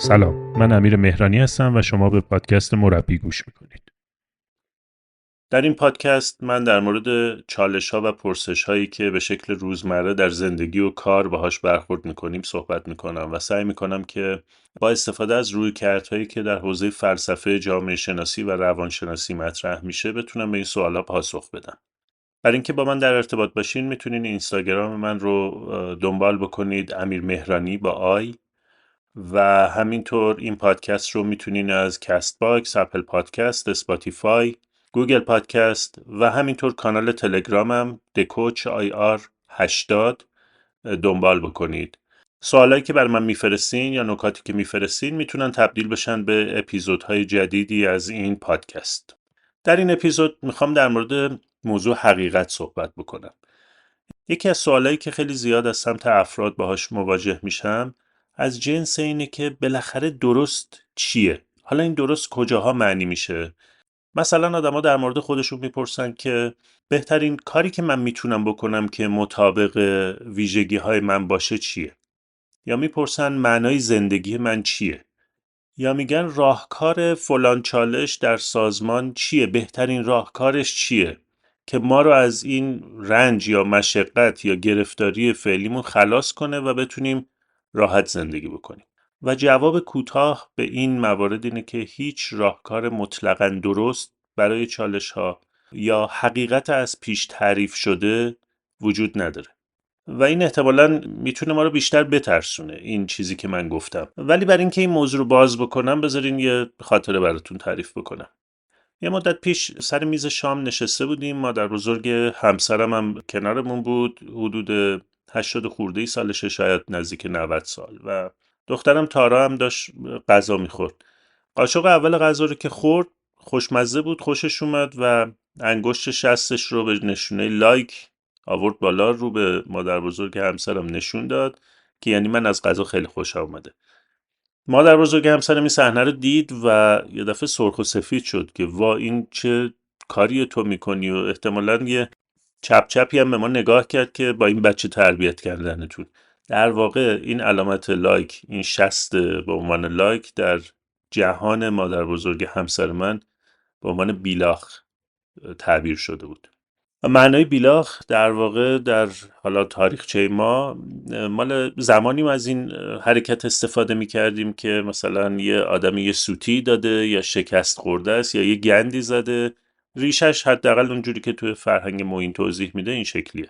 سلام، من امیر مهرانی هستم و شما به پادکست مربی گوش میکنید. در این پادکست من در مورد چالش ها و پرسش هایی که به شکل روزمره در زندگی و کار باهاش برخورد میکنیم صحبت میکنم و سعی میکنم که با استفاده از رویکردهایی که در حوزه فلسفه جامعه شناسی و روانشناسی مطرح میشه بتونم به این سوالا پاسخ بدم. برای اینکه با من در ارتباط باشین میتونین اینستاگرام من رو دنبال بکنید، امیر مهرانی با آی، و همینطور این پادکست رو میتونین از کست باکس، اپل پادکست، اسپاتیفای، گوگل پادکست و همینطور کانال تلگرامم دکوچ آی آر 80 دنبال بکنید. سوالایی که بر من میفرستین یا نکاتی که میفرستین میتونن تبدیل بشن به اپیزودهای جدیدی از این پادکست. در این اپیزود میخوام در مورد موضوع حقیقت صحبت بکنم. یکی از سوالایی که خیلی زیاد از سمت افراد باهاش مواجه میشم از جنس اینه که بالاخره درست چیه؟ حالا این درست کجاها معنی میشه؟ مثلا آدما در مورد خودشون میپرسن که بهترین کاری که من میتونم بکنم که مطابق ویژگی های من باشه چیه؟ یا میپرسن معنای زندگی من چیه؟ یا میگن راهکار فلان چالش در سازمان چیه؟ بهترین راهکارش چیه؟ که ما رو از این رنج یا مشقت یا گرفتاری فعلیمون خلاص کنه و بتونیم راحت زندگی بکنیم. و جواب کوتاه به این موارد اینه که هیچ راهکار مطلقاً درست برای چالش ها یا حقیقت از پیش تعریف شده وجود نداره. و این احتمالاً میتونه ما رو بیشتر بترسونه این چیزی که من گفتم. ولی برای اینکه این موضوع رو باز بکنم بذارین یه خاطره براتون تعریف بکنم. یه مدت پیش سر میز شام نشسته بودیم، مادر بزرگ همسرم هم کنارمون بود، حدود 80 خورده ای سالشه، شاید نزدیک 90 سال، و دخترم تارا هم داشت غذا میخورد. قاشق اول غذا رو که خورد خوشمزه بود، خوشش اومد و انگشت شستش رو به نشونه لایک آورد بالا، رو به مادر بزرگ همسرم نشون داد که یعنی من از غذا خیلی خوشم اومده. مادر بزرگ همسرم این صحنه رو دید و یه دفعه سرخ و سفید شد که وا این چه کاری تو میکنی، و احتمالاً یه چپ چپی هم به ما نگاه کرد که با این بچه تربیت کردنتون. در واقع این علامت لایک، این شست به عنوان لایک در جهان مادر بزرگ همسر من به عنوان بیلاخ تعبیر شده بود. و معنای بیلاخ در واقع در حالا تاریخچه ما مال زمانیم از این حرکت استفاده می کردیم که مثلا یه آدمی یه سوتی داده یا شکست خورده است یا یه گندی زده، ریشش حداقل اونجوری که توی فرهنگ ما این توضیح میده این شکلیه.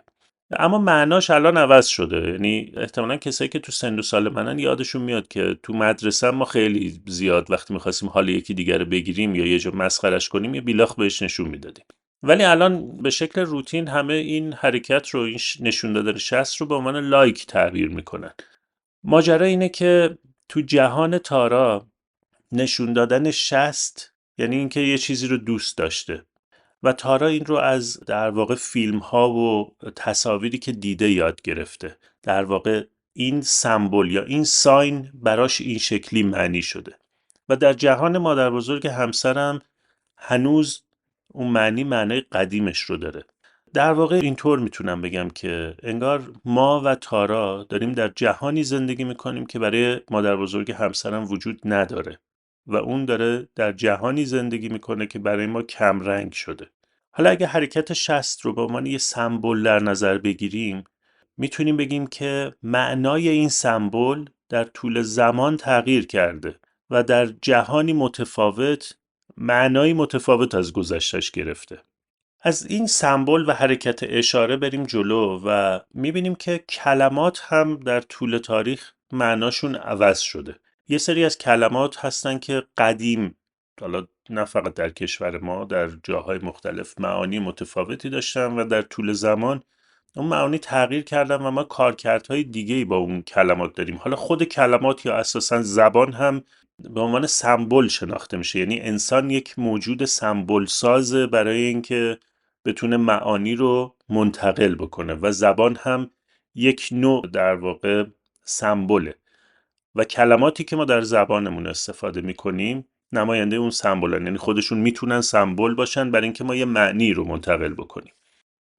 اما معناش الان عوض شده، یعنی احتمالاً کسایی که تو سن و سال منن یادشون میاد که تو مدرسه ما خیلی زیاد وقتی میخواستیم حال یکی دیگر رو بگیریم یا یه جا مسخرش کنیم یه بیلاخ بهش نشون میدادیم. ولی الان به شکل روتین همه این حرکت رو، این نشون دادن شست رو به عنوان لایک تعبیر میکنن. ماجرا اینه که تو جهان تارا نشون دادن شست یعنی اینکه یه چیزی رو دوست داشته، و تارا این رو از در واقع فیلم ها و تصاویری که دیده یاد گرفته. در واقع این سمبل یا این ساین براش این شکلی معنی شده و در جهان مادر بزرگ همسرم هنوز اون معنی قدیمش رو داره. در واقع اینطور میتونم بگم که انگار ما و تارا داریم در جهانی زندگی میکنیم که برای مادر بزرگ همسرم وجود نداره و اون داره در جهانی زندگی میکنه که برای ما کم رنگ شده. حالا اگه حرکت شست رو به عنوان یه سمبل در نظر بگیریم میتونیم بگیم که معنای این سمبل در طول زمان تغییر کرده و در جهانی متفاوت معنایی متفاوت از گذشتش گرفته. از این سمبل و حرکت اشاره بریم جلو و میبینیم که کلمات هم در طول تاریخ معناشون عوض شده. یه سری از کلمات هستن که قدیم، حالا نه فقط در کشور ما، در جاهای مختلف معانی متفاوتی داشتن و در طول زمان اون معانی تغییر کردن و ما کارکردهای دیگه‌ای با اون کلمات داریم. حالا خود کلمات یا اساساً زبان هم به عنوان سمبل شناخته میشه، یعنی انسان یک موجود سمبل سازه برای اینکه بتونه معانی رو منتقل بکنه و زبان هم یک نوع در واقع سمبله و کلماتی که ما در زبانمون استفاده میکنیم نماینده اون سمبلن، یعنی خودشون میتونن سمبل باشن برای اینکه ما یه معنی رو منتقل بکنیم.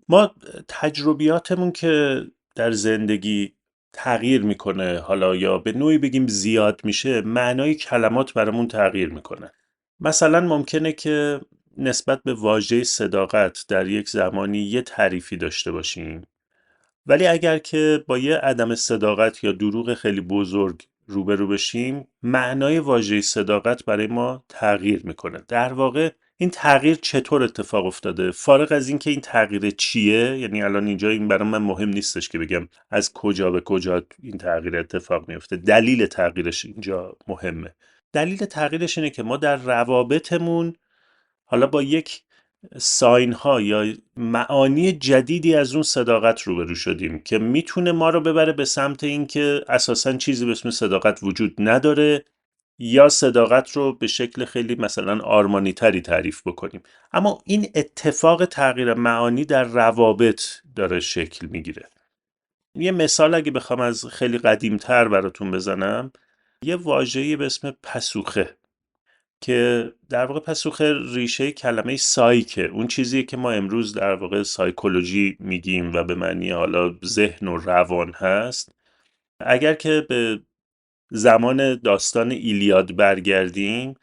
ما تجربیاتمون که در زندگی تغییر میکنه، حالا یا به نوعی بگیم زیاد میشه، معنای کلمات برامون تغییر میکنه. مثلا ممکنه که نسبت به واژه صداقت در یک زمانی یه تعریفی داشته باشیم، ولی اگر که با یه عدم صداقت یا دروغ خیلی بزرگ روبرو بشیم، معنای واژه صداقت برای ما تغییر میکنه. در واقع این تغییر چطور اتفاق افتاده؟ فارغ از اینکه این تغییر چیه، یعنی الان اینجا این برای من مهم نیستش که بگم از کجا به کجا این تغییر اتفاق میفته، دلیل تغییرش اینجا مهمه. دلیل تغییرش اینه که ما در روابطمون حالا با یک ساین ها یا معانی جدیدی از اون صداقت روبرو شدیم که میتونه ما رو ببره به سمت اینکه اساساً چیزی به اسم صداقت وجود نداره، یا صداقت رو به شکل خیلی مثلا آرمانی تری تعریف بکنیم. اما این اتفاق تغییر معانی در روابط داره شکل میگیره. یه مثال اگه بخوام از خیلی قدیمتر براتون بزنم، یه واژه‌ای به اسم پسوخه که در واقع پاسخ ریشه کلمه سایکه، اون چیزیه که ما امروز در واقع سایکولوژی میگیم و به معنی حالا ذهن و روان هست. اگر که به زمان داستان ایلیاد برگردیم،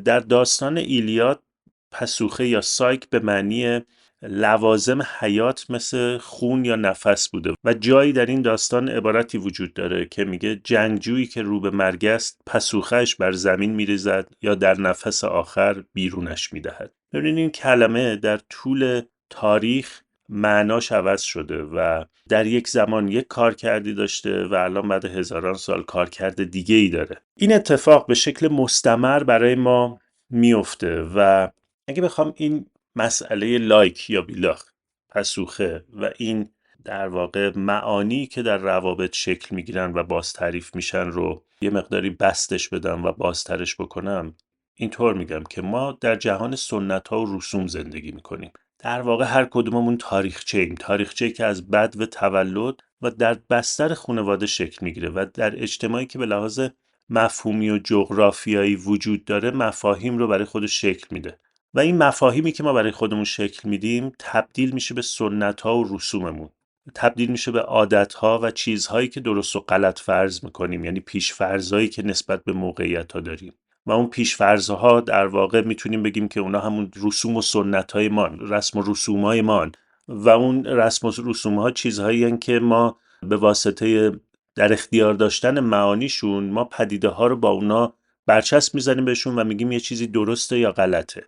در داستان ایلیاد پسوخه یا سایک به معنی لوازم حیات مثل خون یا نفس بوده و جایی در این داستان عبارتی وجود داره که میگه جنگجویی که رو به مرگ است پسوخش بر زمین میریزد یا در نفس آخر بیرونش میدهد. ببینید این کلمه در طول تاریخ معناش عوض شده و در یک زمان یک کارکردی داشته و الان بعد هزاران سال کارکرد دیگه ای داره. این اتفاق به شکل مستمر برای ما میفته و اگه بخوام این مسئله لایک یا بیلاخ، پسوخه و این در واقع معانی که در روابط شکل میگیرن و باز تعریف میشن رو یه مقداری بستش بدم و بازترش بکنم، اینطور میگم که ما در جهان سنت ها و رسوم زندگی میکنیم. در واقع هر کدوممون تاریخچه‌ای که از بد و تولد و در بستر خانواده شکل میگیره و در اجتماعی که به لحاظ مفهومی و جغرافیایی وجود داره مفاهیم رو برای خودش شکل میده و این مفاهیمی که ما برای خودمون شکل میدیم تبدیل میشه به سنت‌ها و رسوممون، تبدیل میشه به عادت‌ها و چیزهایی که درست و غلط فرض میکنیم، یعنی پیش‌فرضایی که نسبت به موقعیت‌ها داریم و اون پیش‌فرض‌ها در واقع میتونیم بگیم که اونا همون رسوم و سنت‌های مان، رسم و رسوم‌های مان و اون رسم و رسوم‌ها چیزهایی هستند که ما به واسطه در اختیار داشتن معانیشون ما پدیده ها رو با اونا برچسب میزنیم بهشون و میگیم یه چیزی درسته یا غلطه.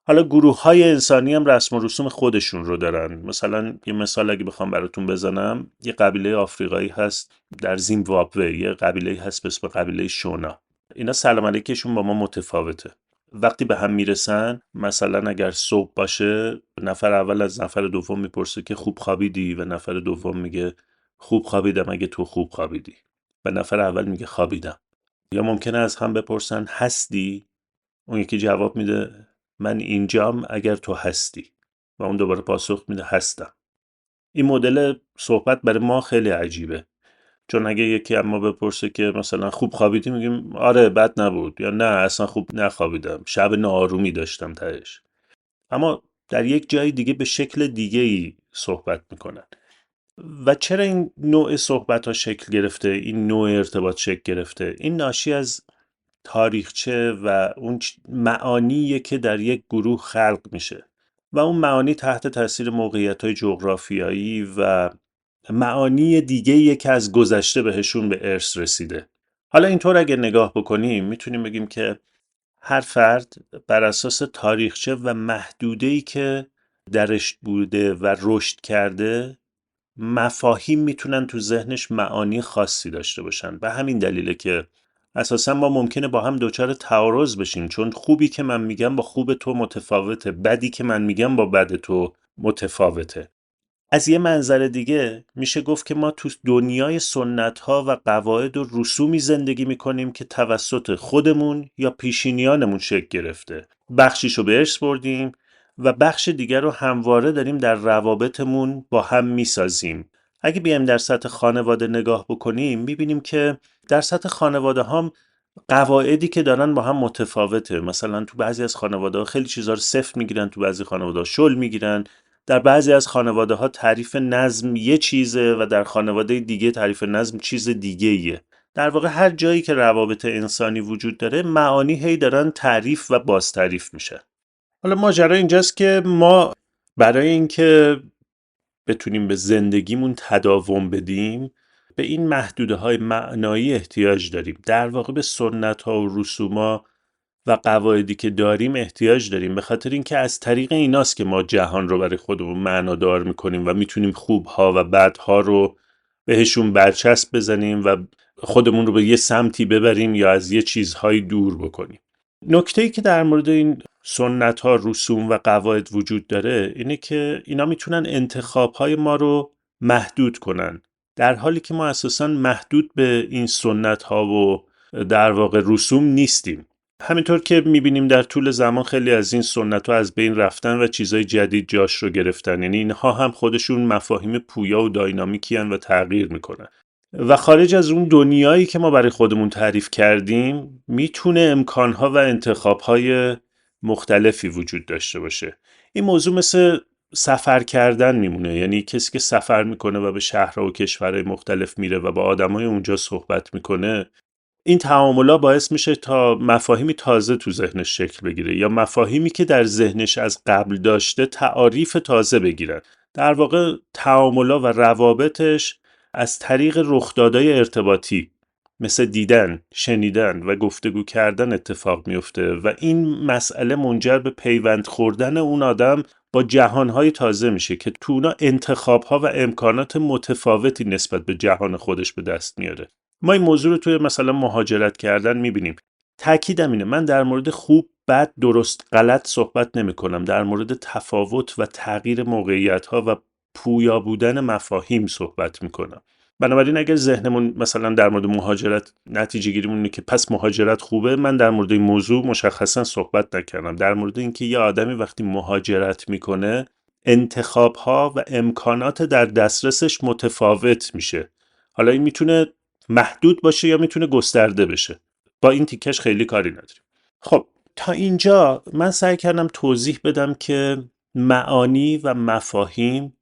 حالا گروه های انسانی هم رسم و رسوم خودشون رو دارن. مثلا یه مثال اگه بخوام براتون بزنم، یه قبیله آفریقایی هست در زیمبابوه، یه قبیله هست به اسم قبیله شونا. اینا سلام علیکشون با ما متفاوته. وقتی به هم میرسن، مثلا اگر صبح باشه، نفر اول از نفر دوم میپرسه که خوب خوابیدی و نفر دوم میگه خوب خوابیدم اگه تو خوب خوابیدی و نفر اول میگه خوابیدم. یا ممکنه از هم بپرسن هستی؟ اون یکی جواب میده من اینجام اگر تو هستی و اون دوباره پاسخ میده هستم. این مدل صحبت برای ما خیلی عجیبه، چون اگه یکی اما بپرسه که مثلا خوب خوابیدی میگیم آره بد نبود، یا نه اصلا خوب نخوابیدم، شب ناآرومی داشتم تهش. اما در یک جای دیگه به شکل دیگه ای صحبت میکنن. و چرا این نوع صحبت ها شکل گرفته، این نوع ارتباط شکل گرفته؟ این ناشی از تاریخچه و اون معانیه که در یک گروه خلق میشه و اون معانی تحت تاثیر موقعیت‌های جغرافیایی و معانی دیگه‌ایه که از گذشته بهشون به ارث رسیده. حالا اینطور اگه نگاه بکنیم میتونیم بگیم که هر فرد بر اساس تاریخچه و محدوده‌ای که درش بوده و رشد کرده، مفاهیم میتونن تو ذهنش معانی خاصی داشته باشن. به همین دلیله که اساسا ما ممکنه با هم دچار تعارض بشیم، چون خوبی که من میگم با خوب تو متفاوته، بدی که من میگم با بد تو متفاوته. از یه منظر دیگه میشه گفت که ما تو دنیای سنت‌ها و قواعد و رسومی زندگی میکنیم که توسط خودمون یا پیشینیانمون شکل گرفته. بخشیشو به ارث بردیم و بخش دیگر رو همواره داریم در روابطمون با هم میسازیم. اگه بیایم در سطح خانواده نگاه بکنیم میبینیم که در سطح خانواده هم قواعدی که دارن با هم متفاوته. مثلا تو بعضی از خانواده خیلی چیزا رو سفت میگیرن، تو بعضی خانواده شل میگیرن در بعضی از خانواده‌ها تعریف نظم یه چیزه و در خانواده دیگه تعریف نظم چیز دیگه‌ایه. در واقع هر جایی که روابط انسانی وجود داره معانی هی دارن تعریف و بازتعریف میشه. حالا ماجرا اینجاست که ما برای اینکه بتونیم به زندگیمون تداوم بدیم به این محدوده‌های معنایی احتیاج داریم. در واقع به سنت‌ها و رسوم‌ها و قواعدی که داریم احتیاج داریم، به خاطر اینکه از طریق ایناست که ما جهان رو برای خودمون معنادار میکنیم و میتونیم خوبها و بدها رو بهشون برچسب بزنیم و خودمون رو به یه سمتی ببریم یا از یه چیزهایی دور بکنیم. نکته‌ای که در مورد این سنت‌ها، رسوم و قواعد وجود داره اینه که اینا میتونن انتخاب‌های ما رو محدود کنن، در حالی که ما اساساً محدود به این سنت‌ها و در واقع رسوم نیستیم. همینطور که میبینیم در طول زمان خیلی از این سنت‌ها از بین رفتن و چیزای جدید جاش رو گرفتن، یعنی اینها هم خودشون مفاهیم پویا و داینامیکی هن و تغییر میکنن و خارج از اون دنیایی که ما برای خودمون تعریف کردیم میتونه امکانها و انتخابهای مختلفی وجود داشته باشه. این موضوع مثل سفر کردن میمونه، یعنی کسی که سفر میکنه و به شهرها و کشورهای مختلف میره و با آدمای اونجا صحبت میکنه، این تعاملا باعث میشه تا مفاهیمی تازه تو ذهنش شکل بگیره یا مفاهیمی که در ذهنش از قبل داشته تعاریف تازه بگیرن. در واقع تعاملا و روابطش از طریق رخدادهای ارتباطی مثل دیدن، شنیدن و گفتگو کردن اتفاق میفته و این مسئله منجر به پیوند خوردن اون آدم با جهانهای تازه میشه که تو اونا انتخابها و امکانات متفاوتی نسبت به جهان خودش به دست میاره. ما این موضوع رو توی مثلا مهاجرت کردن میبینیم. تأکیدم اینه، من در مورد خوب، بد، درست، غلط صحبت نمی کنم. در مورد تفاوت و تغییر موقعیت ها و پویا بودن مفاهیم صحبت میکنم. بنابراین اگر ذهنمون مثلا در مورد مهاجرت نتیجه گیریمون اینه که پس مهاجرت خوبه، من در مورد این موضوع مشخصا صحبت نکردم. در مورد اینکه یه آدمی وقتی مهاجرت میکنه انتخاب‌ها و امکانات در دسترسش متفاوت میشه. حالا این میتونه محدود باشه یا میتونه گسترده بشه. با این تیکش خیلی کاری نداریم. خب تا اینجا من سعی کردم توضیح بدم که معانی و مفاهیم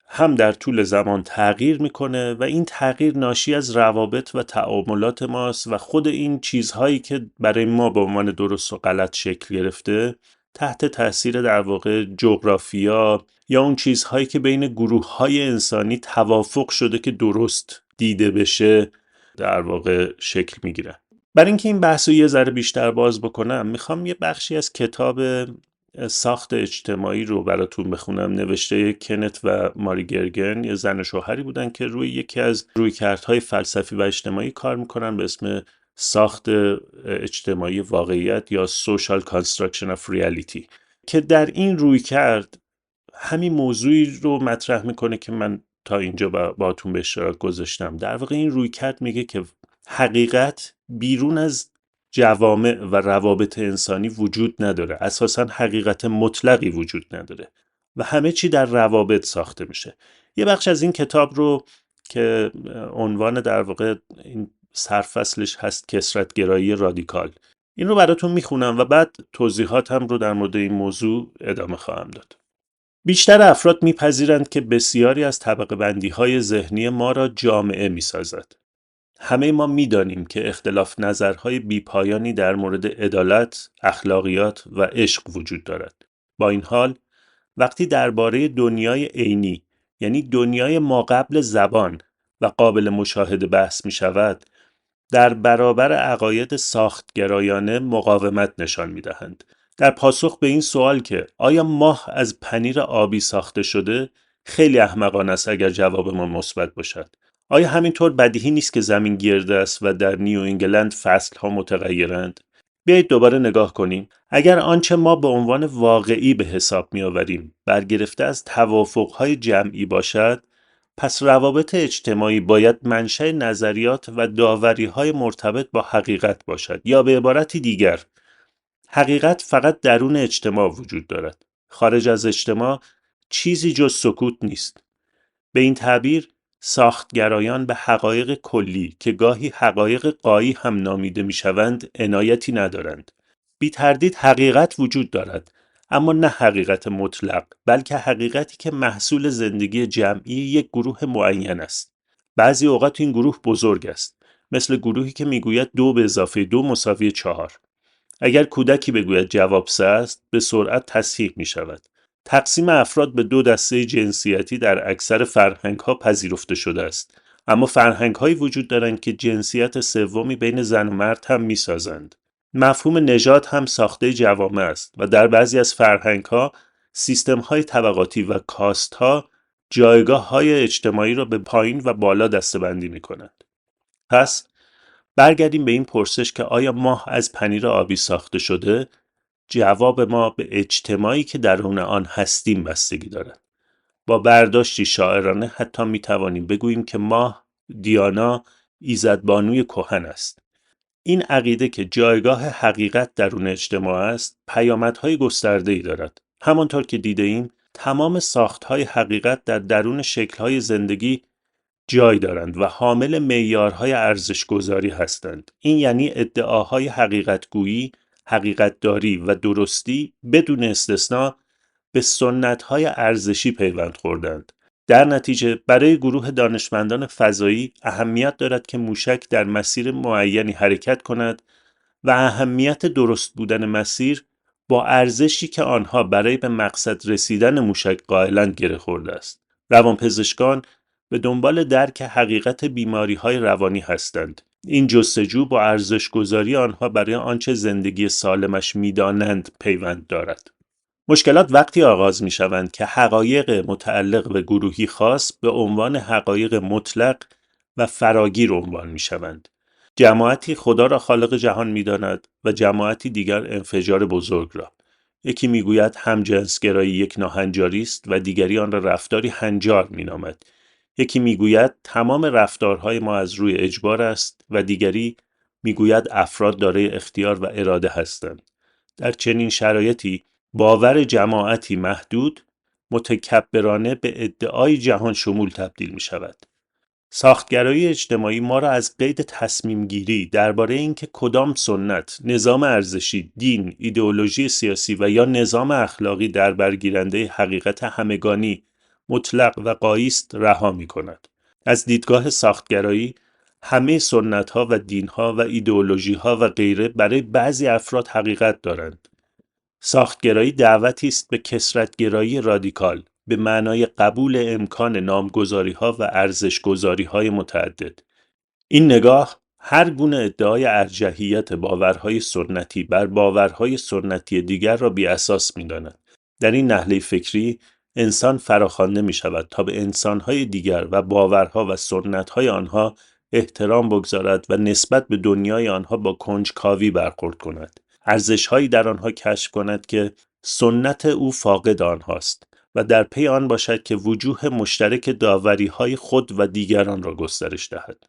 هم در طول زمان تغییر میکنه و این تغییر ناشی از روابط و تعاملات ماست و خود این چیزهایی که برای ما به عنوان درست و غلط شکل گرفته تحت تاثیر در واقع جغرافیا یا اون چیزهایی که بین گروه‌های انسانی توافق شده که درست دیده بشه در واقع شکل میگیرن. برای اینکه این بحث رو یه ذره بیشتر باز بکنم میخوام یه بخشی از کتاب ساخت اجتماعی رو براتون بخونم، نوشته کنت و ماری گرگن، یه زن و شوهری بودن که روی یکی از رویکردهای فلسفی و اجتماعی کار میکنن به اسم ساخت اجتماعی واقعیت یا Social Construction of Reality که در این رویکرد همین موضوعی رو مطرح میکنه که من تا اینجا باهاتون به اشتراک گذاشتم. در واقع این رویکرد میگه که حقیقت بیرون از جوامع و روابط انسانی وجود نداره. اساساً حقیقت مطلقی وجود نداره و همه چی در روابط ساخته میشه. یه بخش از این کتاب رو که عنوان در واقع این سرفصلش هست کثرت‌گرایی رادیکال، این رو براتون میخونم و بعد توضیحاتم رو در مورد این موضوع ادامه خواهم داد. بیشتر افراد میپذیرند که بسیاری از طبقه بندی های ذهنی ما را جامعه میسازد. همه ما میدانیم که اختلاف نظرهای بیپایانی در مورد عدالت، اخلاقیات و عشق وجود دارد. با این حال، وقتی درباره دنیای عینی، یعنی دنیای ماقبل زبان و قابل مشاهده بحث می شود، در برابر عقاید ساختگرایانه مقاومت نشان می دهند. در پاسخ به این سوال که آیا ماه از پنیر آبی ساخته شده، خیلی احمقانه است اگر جواب ما مثبت باشد. آیا همینطور بدیهی نیست که زمین گرد است و در نیو انگلند فصلها متغیرند؟ بیایید دوباره نگاه کنیم. اگر آنچه ما به عنوان واقعی به حساب می آوریم برگرفته از توافقهای جمعی باشد، پس روابط اجتماعی باید منشأ نظریات و داوری‌های مرتبط با حقیقت باشد، یا به عبارتی دیگر حقیقت فقط درون اجتماع وجود دارد. خارج از اجتماع چیزی جز سکوت نیست. به این تعبیر ساختگرایان به حقایق کلی که گاهی حقایق غایی هم نامیده میشوند عنایتی ندارند. بی تردید حقیقت وجود دارد، اما نه حقیقت مطلق، بلکه حقیقتی که محصول زندگی جمعی یک گروه معین است. بعضی اوقات این گروه بزرگ است، مثل گروهی که میگوید 2+2=4. اگر کودکی بگوید جواب 3 است، به سرعت تصحیح می شود. تقسیم افراد به 2 دسته جنسیتی در اکثر فرهنگ‌ها پذیرفته شده است. اما فرهنگ‌هایی وجود دارند که جنسیت سومی بین زن و مرد هم می‌سازند. مفهوم نژاد هم ساخته جوامع است و در بعضی از فرهنگ‌ها سیستم‌های طبقاتی و کاست‌ها جایگاه‌های اجتماعی را به پایین و بالا دسته‌بندی می‌کنند. پس برگردیم به این پرسش که آیا ماه از پنیر آبی ساخته شده؟ جواب ما به اجتماعی که درون آن هستیم بستگی دارد. با برداشتی شاعرانه حتی می توانیم بگوییم که ماه دیانا ایزدبانوی کهن است. این عقیده که جایگاه حقیقت درون اجتماع است پیامدهای گسترده‌ای دارد. همانطور که دیده ایم تمام ساختهای حقیقت در درون شکل‌های زندگی جای دارند و حامل معیارهای ارزش‌گذاری هستند. این یعنی ادعاهای حقیقت‌گویی، حقیقت‌داری و درستی بدون استثنا به سنت‌های ارزشی پیوند خوردند. در نتیجه برای گروه دانشمندان فضایی اهمیت دارد که موشک در مسیر معینی حرکت کند و اهمیت درست بودن مسیر با ارزشی که آنها برای به مقصد رسیدن موشک قائلند گره خورده است. روانپزشکان به دنبال درک حقیقت بیماری‌های روانی هستند. این جستجو با ارزش‌گذاری آنها برای آنچه زندگی سالمش می‌دانند پیوند دارد. مشکلات وقتی آغاز می‌شوند که حقایق متعلق به گروهی خاص به عنوان حقایق مطلق و فراگیر عنوان می‌شوند. جماعتی خدا را خالق جهان می‌داند و جماعتی دیگر انفجار بزرگ را. یکی می‌گوید همجنسگرایی یک ناهنجاری است و دیگری آن را رفتاری هنجار می‌نامد. یکی می‌گوید تمام رفتارهای ما از روی اجبار است و دیگری می‌گوید افراد دارای اختیار و اراده هستند. در چنین شرایطی باور جماعتی محدود متکبرانه به ادعای جهان شمول تبدیل می شود. ساختگرایی اجتماعی ما را از قید تصمیم گیری درباره اینکه کدام سنت، نظام ارزشی، دین، ایدئولوژی سیاسی و یا نظام اخلاقی در برگیرنده حقیقت همگانی، مطلق و غایی است رها می کند. از دیدگاه ساختگرایی همه سنت‌ها و دین‌ها و ایدئولوژی‌ها و غیره برای بعضی افراد حقیقت دارند. ساختگرایی دعوتی است به کثرت‌گرایی رادیکال به معنای قبول امکان نامگذاری‌ها و ارزش‌گذاری‌های متعدد. این نگاه هر گونه ادعای ارجحیت باورهای سنتی بر باورهای سنتی دیگر را بی‌اساس می‌داند. در این نحله فکری انسان فراخوانده می‌شود تا به انسان‌های دیگر و باورها و سنت‌های آنها احترام بگذارد و نسبت به دنیای آنها با کنجکاوی برخورد کند. ارزش‌هایی در آنها کشف کند که سنت او فاقد آنهاست و در پی آن باشد که وجوه مشترک داوری‌های خود و دیگران را گسترش دهد.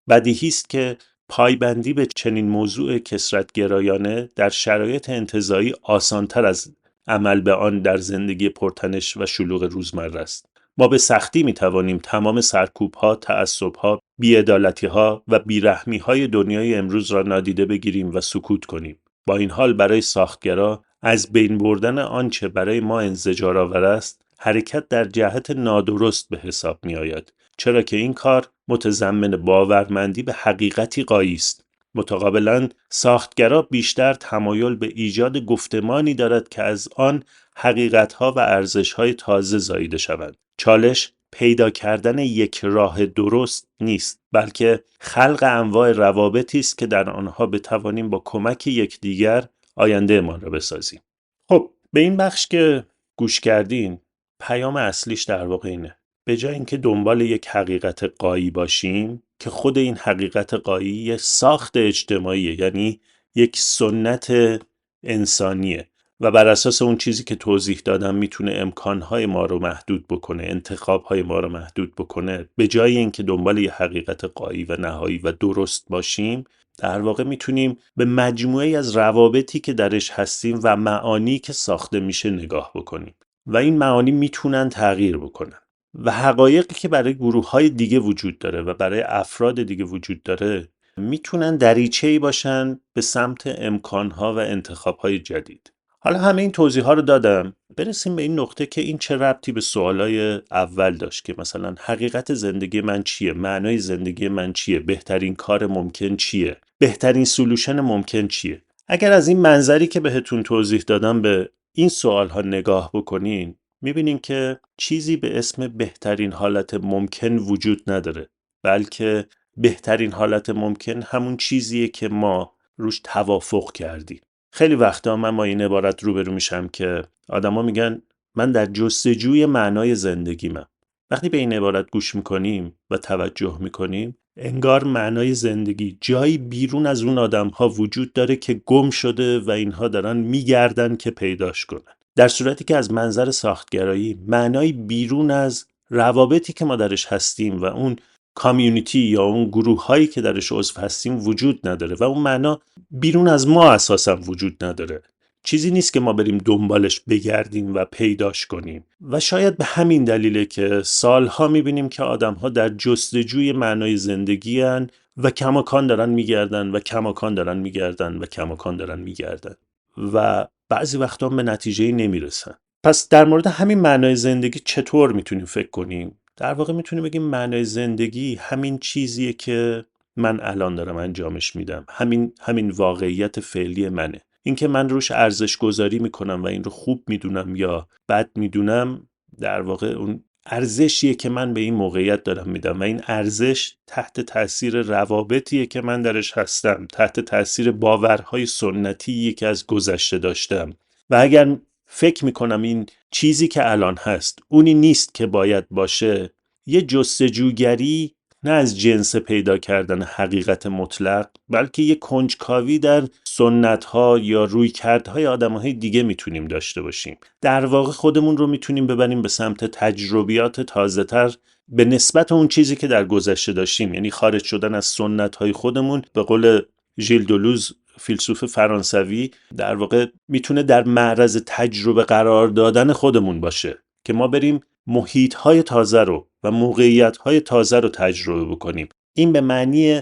بدیهی است که پایبندی به چنین موضوع کثرت‌گرایانه در شرایط انتزاعی آسان‌تر از عمل به آن در زندگی پرتنش و شلوغ روزمره است. ما به سختی می‌توانیم تمام سرکوب‌ها، تعصب‌ها، بی‌عدالتی‌ها و بی‌رحمی‌های دنیای امروز را نادیده بگیریم و سکوت کنیم. با این حال برای ساختگرا از بین بردن آنچه برای ما انزجارآور است، حرکت در جهت نادرست به حساب می‌آید. چرا که این کار متضمن باورمندی به حقیقتی غایی است. متقابلاً ساختگرا بیشتر تمایل به ایجاد گفتمانی دارد که از آن حقیقت‌ها و ارزش‌های تازه زاییده شوند. چالش پیدا کردن یک راه درست نیست، بلکه خلق انواع روابطی است که در آنها بتوانیم با کمک یکدیگر آینده ما را بسازیم. خب به این بخش که گوش کردین پیام اصلیش در واقع اینه: به جای اینکه دنبال یک حقیقت غایی باشیم که خود این حقیقت غایی یک ساخت اجتماعیه، یعنی یک سنت انسانیه و بر اساس اون چیزی که توضیح دادم میتونه امکانهای ما رو محدود بکنه، انتخابهای ما رو محدود بکنه، به جای اینکه دنبال یک حقیقت غایی و نهایی و درست باشیم در واقع میتونیم به مجموعه از روابطی که درش هستیم و معانی که ساخته میشه نگاه بکنیم و این معانی میتونن تغییر بکنن و حقایقی که برای گروه‌های دیگه وجود داره و برای افراد دیگه وجود داره میتونن دریچه‌ای باشن به سمت امکان‌ها و انتخاب‌های جدید. حالا همه این توضیح ها رو دادم، برسیم به این نقطه که این چه ربطی به سوالای اول داشت که مثلا حقیقت زندگی من چیه، معنای زندگی من چیه، بهترین کار ممکن چیه، بهترین سولوشن ممکن چیه. اگر از این منظری که بهتون توضیح دادم به این سوال ها نگاه بکنین، میبینین که چیزی به اسم بهترین حالت ممکن وجود نداره، بلکه بهترین حالت ممکن همون چیزیه که ما روش توافق کردیم. خیلی وقتا من با این عبارت روبرو میشم که آدما میگن من در جستجوی معنای زندگیمم. وقتی به این عبارت گوش میکنیم و توجه میکنیم، انگار معنای زندگی جایی بیرون از اون آدمها وجود داره که گم شده و اینها دارن میگردن که پیداش کنن. در صورتی که از منظر ساختگرایی معنای بیرون از روابطی که ما درش هستیم و اون کامیونیتی یا اون گروه هایی که درش عضو هستیم وجود نداره و اون معنا بیرون از ما اساسا وجود نداره. چیزی نیست که ما بریم دنبالش بگردیم و پیداش کنیم. و شاید به همین دلیله که سالها میبینیم که آدمها در جستجوی معنای زندگی هن و کماکان دارن میگردن و کماکان دارن میگردن و کماکان دارن میگردن و بعضی وقتا به نتیجه نمیرسن. پس در مورد همین معنای زندگی چطور میتونیم فکر کنیم؟ در واقع میتونیم بگیم معنای زندگی همین چیزیه که من الان دارم انجامش میدم. همین واقعیت فعلی منه. اینکه من روش ارزش گذاری میکنم و این رو خوب میدونم یا بد میدونم، در واقع اون ارزشیه که من به این موقعیت دارم میدم و این ارزش تحت تاثیر روابطیه که من درش هستم، تحت تاثیر باورهای سنتیه که از گذشته داشتم. و اگر فکر میکنم این چیزی که الان هست اونی نیست که باید باشه، یه جستجوگری نه از جنس پیدا کردن حقیقت مطلق، بلکه یه کنجکاوی در سنت‌ها یا رویکردهای آدم‌های دیگه میتونیم داشته باشیم. در واقع خودمون رو میتونیم ببریم به سمت تجربیات تازه‌تر به نسبت اون چیزی که در گذشته داشتیم، یعنی خارج شدن از سنت‌های خودمون. به قول ژیل دولوز، فیلسوف فرانسوی، در واقع میتونه در معرض تجربه قرار دادن خودمون باشه که ما بریم محیط‌های تازه رو و موقعیت‌های تازه رو تجربه بکنیم. این به معنی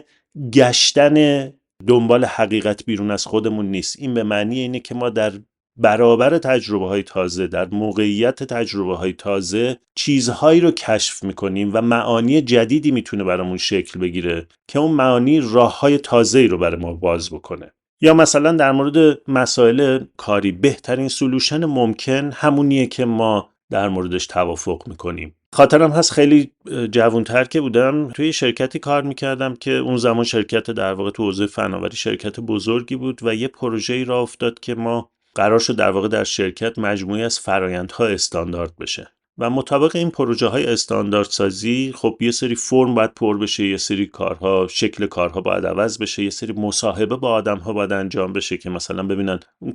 گشتن دنبال حقیقت بیرون از خودمون نیست. این به معنی اینه که ما در برابر تجربه‌های تازه، در موقعیت تجربه‌های تازه، چیزهایی رو کشف می‌کنیم و معانی جدیدی میتونه برامون شکل بگیره که اون معانی راه‌های تازه‌ای رو برای ما باز بکنه. یا مثلا در مورد مسائل کاری، بهترین سولوشن ممکن همونیه که ما در موردش توافق میکنیم. خاطرم هست خیلی جوانتر که بودم توی شرکتی کار میکردم که اون زمان شرکت در واقع تو حوزه فناوری شرکت بزرگی بود و یه پروژه‌ای راه افتاد که ما قرار شد در واقع در شرکت مجموعی از فرآیندها استاندارد بشه و مطابق این پروژه های استاندارد سازی خب یه سری فرم باید پر بشه، یه سری کارها، شکل کارها باید عوض بشه، یه سری مصاحبه با آدم‌ها باید انجام بشه که مثلا ببینن اون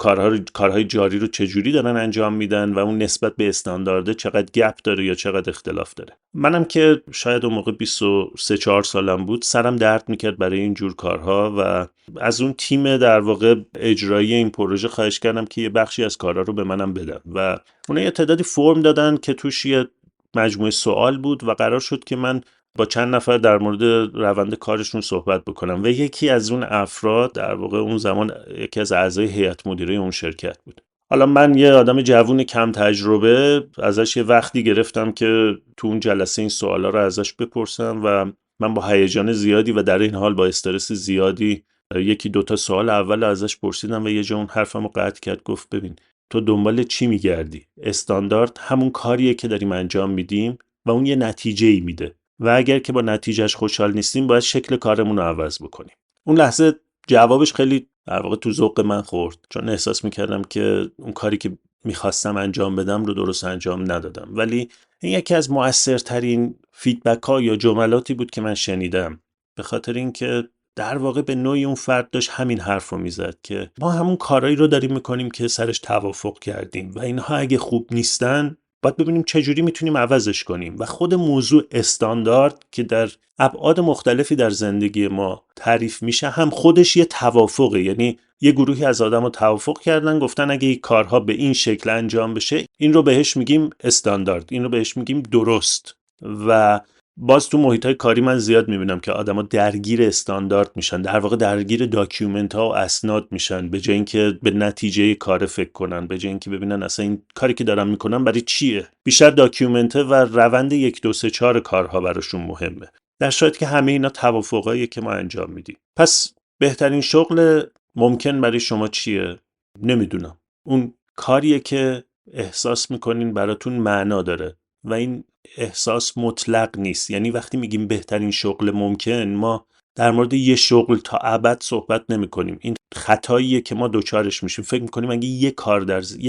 کارهای جاری رو چجوری دارن انجام میدن و اون نسبت به استاندارد چقدر گپ داره یا چقدر اختلاف داره. منم که شاید اون موقع 23-4 سالم بود، سرم درد میکرد برای این جور کارها و از اون تیم در واقع اجرایی این پروژه خواهش کردم که یه بخشی از کارها رو به منم بدن و اونا یه تعدادی فرم دادن که توش یه مجموعه سوال بود و قرار شد که من با چند نفر در مورد روند کارشون صحبت بکنم و یکی از اون افراد در واقع اون زمان یکی از اعضای هیئت مدیره اون شرکت بود. حالا من یه آدم جوون کم تجربه ازش یه وقتی گرفتم که تو اون جلسه این سوالا رو ازش بپرسم و من با هیجان زیادی و در این حال با استرس زیادی یکی دوتا سوال اول ازش پرسیدم و یه جا اون حرفمو قطع کرد. گفت ببین تو دنبال چی میگردی؟ استاندارد همون کاریه که داریم انجام میدیم و اون یه نتیجه‌ای میده و اگر که با نتیجهش خوشحال نیستیم باید شکل کارمون رو عوض بکنیم. اون لحظه جوابش خیلی در واقع تو ذوق من خورد، چون احساس میکردم که اون کاری که میخواستم انجام بدم رو درست انجام ندادم. ولی این یکی از مؤثرترین فیدبک ها یا جملاتی بود که من شنیدم، به خاطر اینکه در واقع به نوعی اون فرد داشت همین حرف رو میزد که ما همون کارایی رو داریم میکنیم که سرش توافق کردیم و اینها اگه خوب نیستن باید ببینیم چجوری میتونیم عوضش کنیم. و خود موضوع استاندارد که در ابعاد مختلفی در زندگی ما تعریف میشه هم خودش یه توافقه، یعنی یه گروهی از آدم‌ها توافق کردن گفتن اگه این کارها به این شکل انجام بشه این رو بهش میگیم استاندارد، این رو بهش میگیم درست. و باز تو محیط‌های کاری من زیاد می‌بینم که آدما درگیر استاندارد میشن، در واقع درگیر داکیومنت‌ها و اسناد میشن، به جای اینکه به نتیجه کار فکر کنن، به جای اینکه ببینن اصلا این کاری که دارم میکنم برای چیه. بیشتر داکیومنته و روند 1 2 3 4 کارها براشون مهمه، در صورتی که همه اینا توافقاییه که ما انجام میدیم. پس بهترین شغل ممکن برای شما چیه؟ نمیدونم. اون کاریه که احساس میکنین براتون معنا داره و این احساس مطلق نیست. یعنی وقتی میگیم بهترین شغل ممکن، ما در مورد یه شغل تا ابد صحبت نمی کنیم. این خطاییه که ما دوچارش میشیم. فکر میکنیم اگه یه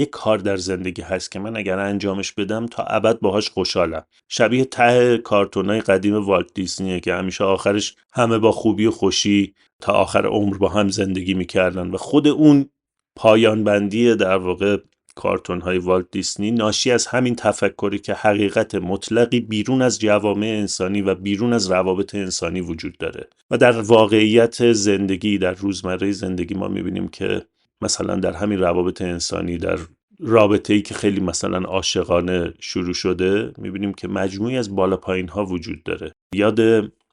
کار در زندگی هست که من اگر انجامش بدم تا ابد باهاش خوشحالم. شبیه ته کارتونای قدیم والت دیزنیه که همیشه آخرش همه با خوبی و خوشی تا آخر عمر با هم زندگی میکردن و خود اون پایان بندی در واقع کارتون های والت دیزنی ناشی از همین تفکری که حقیقت مطلقی بیرون از جوامع انسانی و بیرون از روابط انسانی وجود داره و در واقعیت زندگی، در روزمره زندگی ما میبینیم که مثلا در همین روابط انسانی، در رابطه‌ای که خیلی مثلا عاشقانه شروع شده، میبینیم که مجموعی از بالا پایین ها وجود داره. یاد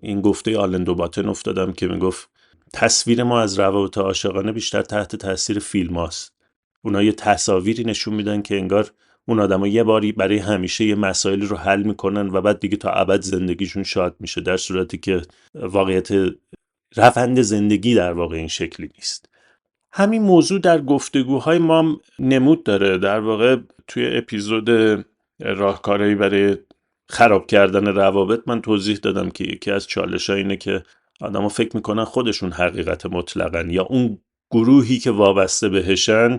این گفته آلن دوباتن افتادم که میگفت تصویر ما از روابط عاشقانه بیشتر تحت تاثیر فیلم هاست. اونا یه تصاویری نشون میدن که انگار اون آدما یه باری برای همیشه یه مسائلی رو حل میکنن و بعد دیگه تا ابد زندگیشون شاد میشه، در صورتی که واقعیت روند زندگی در واقع این شکلی نیست. همین موضوع در گفتگوهای ما هم نمود داره. در واقع توی اپیزود راهکارهایی برای خراب کردن روابط من توضیح دادم که یکی از چالش‌ها اینه که آدما فکر میکنن خودشون حقیقت مطلقن یا اون گروهی که وابسته بهشن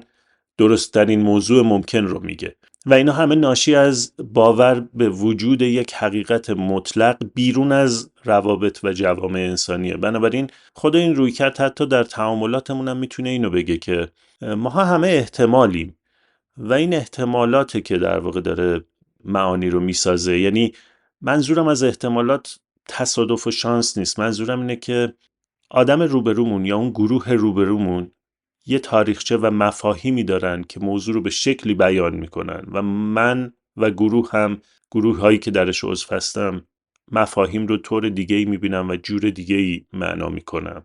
درست‌ترین موضوع ممکن رو میگه و اینا همه ناشی از باور به وجود یک حقیقت مطلق بیرون از روابط و جوامع انسانیه. بنابراین خود این رویکرد حتی در تعاملاتمون هم میتونه اینو بگه که ماها همه احتمالیم و این احتمالاته که در واقع داره معانی رو میسازه. یعنی منظورم از احتمالات تصادف و شانس نیست. منظورم اینه که آدم روبرومون یا اون گروه روبرومون یه تاریخچه و مفاهیمی دارن که موضوع رو به شکلی بیان میکنن و من و گروه هم، گروه هایی که درش عضو هستم، مفاهیم رو طور دیگه‌ای میبینم و جور دیگه‌ای معنا میکنم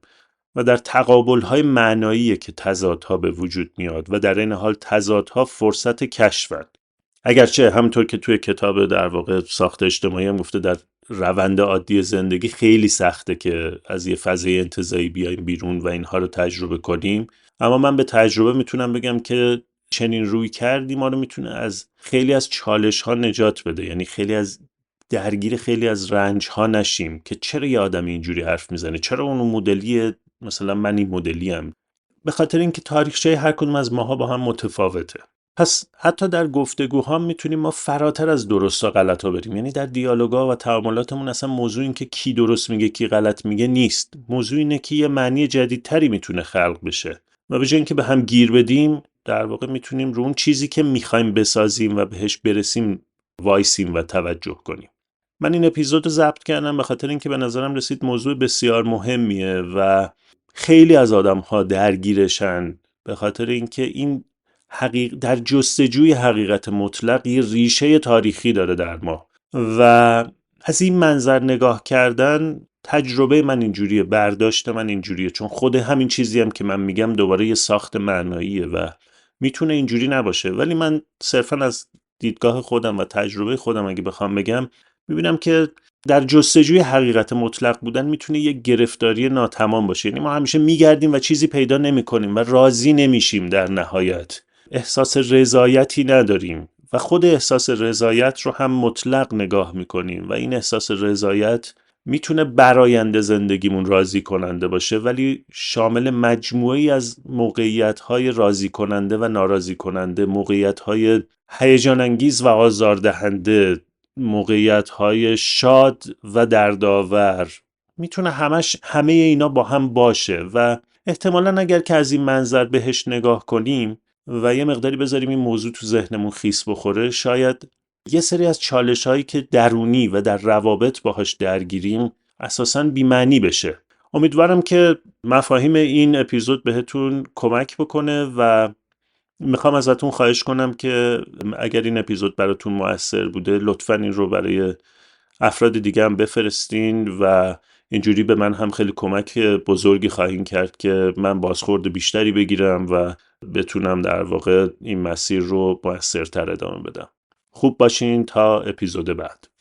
و در تقابل‌های معناییه که تضادها به وجود میاد و در این حال تضادها فرصت کشفن. اگرچه همونطور که توی کتاب در واقع ساخت اجتماعی هم گفته، در روند عادی زندگی خیلی سخته که از یه فضای انتزاعی بیایم بیرون و اینها رو تجربه کنیم، اما من به تجربه میتونم بگم که چنین روی کردی ما رو میتونه از خیلی از چالش ها نجات بده. یعنی خیلی از درگیر خیلی از رنج ها نشیم که چرا یه آدم اینجوری حرف میزنه، چرا اون مدلیه، مثلا من این مدلیم. به خاطر اینکه تاریخچه هر کدوم از ماها با هم متفاوته. پس حتی در گفتگوها میتونیم ما فراتر از درست و غلط ها بریم. یعنی در دیالوگا و تعاملاتمون اصلا موضوع این که کی درست میگه کی غلط میگه نیست. موضوع اینه که یه معنی جدیدتری میتونه خلق بشه و به جای اینکه به هم گیر بدیم، در واقع میتونیم رو اون چیزی که میخوایم بسازیم و بهش برسیم وایسیم و توجه کنیم. من این اپیزود رو ضبط کردم به خاطر اینکه به نظرم رسید موضوع بسیار مهمیه و خیلی از آدم‌ها درگیرشن، به خاطر اینکه این در جستجوی حقیقت مطلق یه ریشه تاریخی داره در ما و از این منظر نگاه کردن تجربه من اینجوریه، برداشت من اینجوریه، چون خود همین چیزی هم که من میگم دوباره یه ساخت معناییه و میتونه اینجوری نباشه، ولی من صرفا از دیدگاه خودم و تجربه خودم اگه بخوام بگم میبینم که در جستجوی حقیقت مطلق بودن میتونه یک گرفتاری ناتمام باشه. یعنی ما همیشه میگردیم و چیزی پیدا نمیکنیم و راضی نمیشیم، در نهایت احساس رضایتی نداریم و خود احساس رضایت رو هم مطلق نگاه میکنیم و این احساس رضایت میتونه برآینده زندگیمون راضی کننده باشه، ولی شامل مجموعی از موقعیت‌های راضی کننده و ناراضی کننده، موقعیت‌های هیجان انگیز و آزاردهنده، موقعیت‌های شاد و دردآور. میتونه همه اینا با هم باشه و احتمالاً اگر که از این منظر بهش نگاه کنیم و یه مقداری بذاریم این موضوع تو ذهنمون خیس بخوره، شاید یه سری از چالش‌هایی که درونی و در روابط باهاش درگیریم اساساً بی‌معنی بشه. امیدوارم که مفاهیم این اپیزود بهتون کمک بکنه و میخوام ازتون خواهش کنم که اگر این اپیزود براتون مؤثر بوده لطفاً این رو برای افراد دیگه هم بفرستین و اینجوری به من هم خیلی کمک بزرگی خواهید کرد که من بازخورد بیشتری بگیرم و بتونم در واقع این مسیر رو موثرتر ادامه بدم. خوب باشین تا اپیزود بعد.